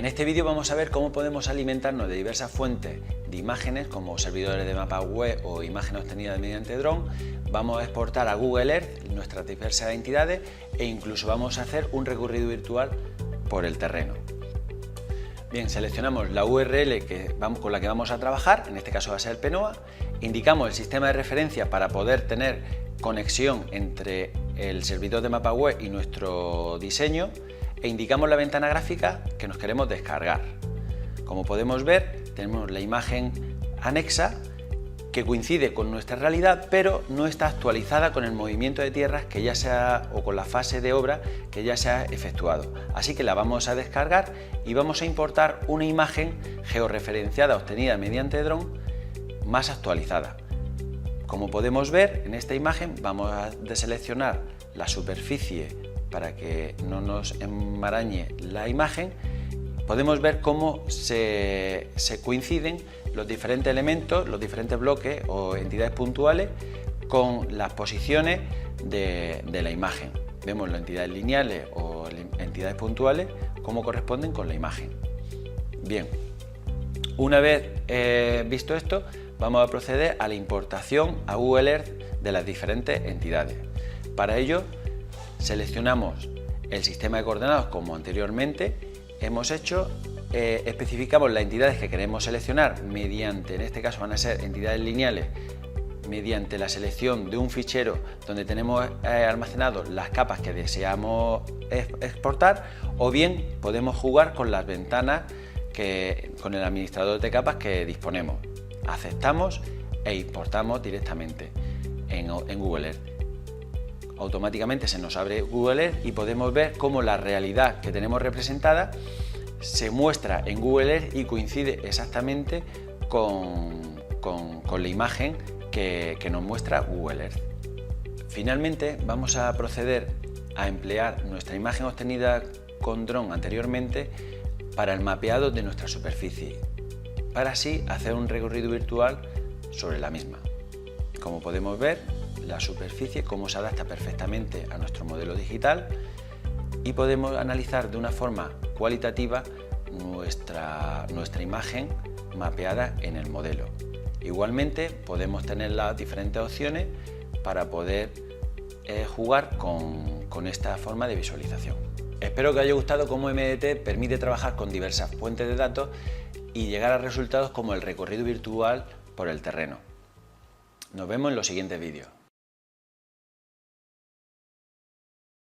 En este vídeo vamos a ver cómo podemos alimentarnos de diversas fuentes de imágenes como servidores de mapas web o imágenes obtenidas mediante dron. Vamos a exportar a Google Earth nuestras diversas entidades e incluso vamos a hacer un recorrido virtual por el terreno. Bien, seleccionamos la URL con la que vamos a trabajar, en este caso va a ser el PNOA, indicamos el sistema de referencia para poder tener conexión entre el servidor de mapa web y nuestro diseño e indicamos la ventana gráfica que nos queremos descargar. Como podemos ver, tenemos la imagen anexa que coincide con nuestra realidad, pero no está actualizada con el movimiento de tierras que ya sea o con la fase de obra que ya se ha efectuado. Así que la vamos a descargar y vamos a importar una imagen georreferenciada obtenida mediante dron más actualizada. Como podemos ver en esta imagen, vamos a deseleccionar la superficie para que no nos enmarañe la imagen. Podemos ver cómo se coinciden los diferentes elementos, los diferentes bloques o entidades puntuales con las posiciones de la imagen. Vemos las entidades lineales o entidades puntuales cómo corresponden con la imagen. Bien, una vez visto esto, vamos a proceder a la importación a Google Earth de las diferentes entidades. Para ello, seleccionamos el sistema de coordenadas como anteriormente hemos hecho, especificamos las entidades que queremos seleccionar mediante, en este caso van a ser entidades lineales, mediante la selección de un fichero donde tenemos almacenadas las capas que deseamos exportar, o bien podemos jugar con las ventanas con el administrador de capas que disponemos. Aceptamos e importamos directamente en Google Earth. Automáticamente se nos abre Google Earth y podemos ver cómo la realidad que tenemos representada se muestra en Google Earth y coincide exactamente con la imagen que nos muestra Google Earth. Finalmente vamos a proceder a emplear nuestra imagen obtenida con dron anteriormente para el mapeado de nuestra superficie, para así hacer un recorrido virtual sobre la misma. Como podemos ver, la superficie cómo se adapta perfectamente a nuestro modelo digital y podemos analizar de una forma cualitativa nuestra imagen mapeada en el modelo. Igualmente podemos tener las diferentes opciones para poder jugar con esta forma de visualización. Espero que os haya gustado cómo MDT permite trabajar con diversas fuentes de datos y llegar a resultados como el recorrido virtual por el terreno. Nos vemos en los siguientes vídeos.